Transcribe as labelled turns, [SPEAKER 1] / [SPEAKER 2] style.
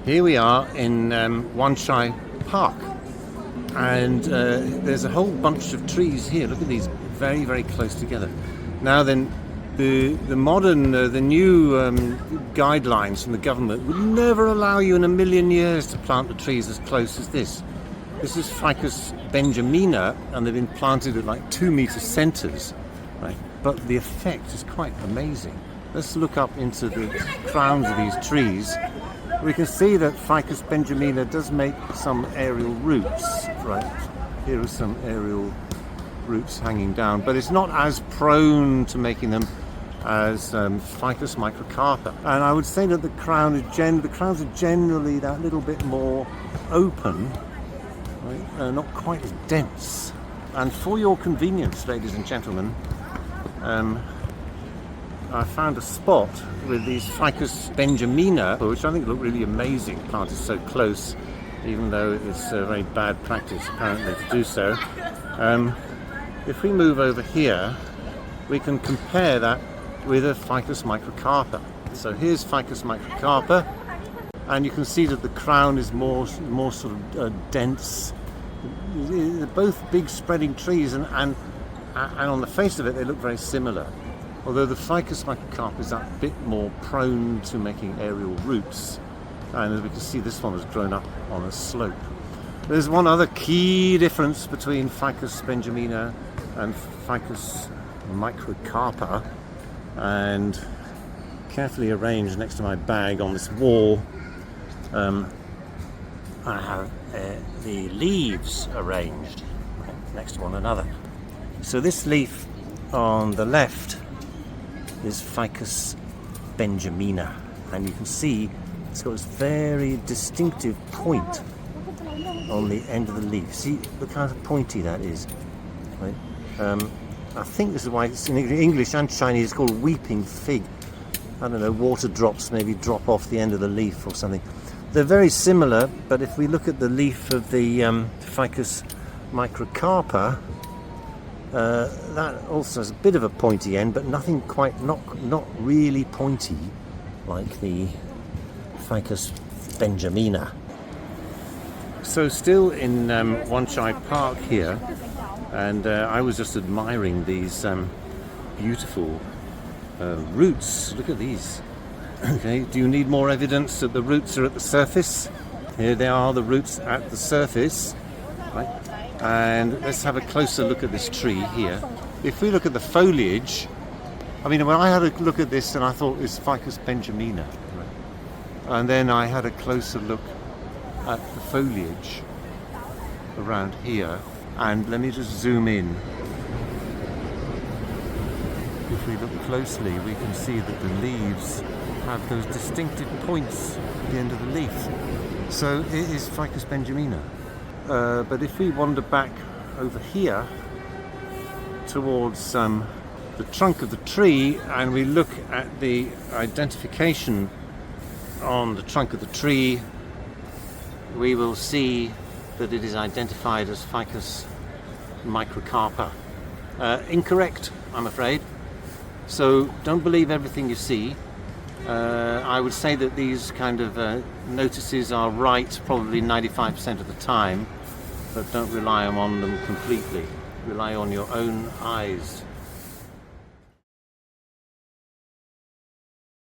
[SPEAKER 1] Here we are in Wanchai Park, and there's a whole bunch of trees here. Look at these, very, very close together. Now then, the new guidelines from the government would never allow you in a million years to plant the trees as close as this. This is Ficus benjamina, and they've been planted at like 2 meter centers, right? But the effect is quite amazing. Let's look up into the crowns of these trees. We can see that Ficus benjamina does make some aerial roots, right? Here are some aerial roots hanging down, but it's not as prone to making them as Ficus microcarpa. And I would say that the crowns are generally that little bit more open, right? Not quite as dense. And for your convenience, ladies and gentlemen, I found a spot with these Ficus benjamina, which I think look really amazing. The plant is so close, even though it's a very bad practice apparently to do so. If we move over here, we can compare that with a Ficus microcarpa. So here's Ficus microcarpa, and you can see that the crown is more sort of dense. They're both big spreading trees, and on the face of it they look very similar. Although the Ficus microcarpa is that bit more prone to making aerial roots, and as we can see, this one has grown up on a slope. There's one other key difference between Ficus benjamina and Ficus microcarpa, and carefully arranged next to my bag on this wall, I have the leaves arranged next to one another. So this leaf on the left is Ficus benjamina, and you can see it's got this very distinctive point on the end of the leaf. See, look how pointy that is, right? I think this is why it's in English and Chinese it's called weeping fig. I don't know, water drops maybe drop off the end of the leaf or something. They're very similar, but if we look at the leaf of the Ficus microcarpa, that also has a bit of a pointy end, but nothing quite, not really pointy like the Ficus benjamina. So still in Wanchai Park here, and I was just admiring these beautiful roots. Look at these. Okay, do you need more evidence that the roots are at the surface? Here they are, the roots at the surface, right? And let's have a closer look at this tree here. If we look at the foliage, I mean, when I had a look at this and I thought it's Ficus benjamina, right? And then I had a closer look at the foliage around here, and let me just zoom in. If we look closely, we can see that the leaves have those distinctive points at the end of the leaf. So it is Ficus benjamina. But if we wander back over here towards the trunk of the tree, and we look at the identification on the trunk of the tree, we will see that it is identified as Ficus microcarpa. Incorrect, I'm afraid. So don't believe everything you see. I would say that these kind of notices are right probably 95% of the time, but don't rely on them completely. Rely on your own eyes.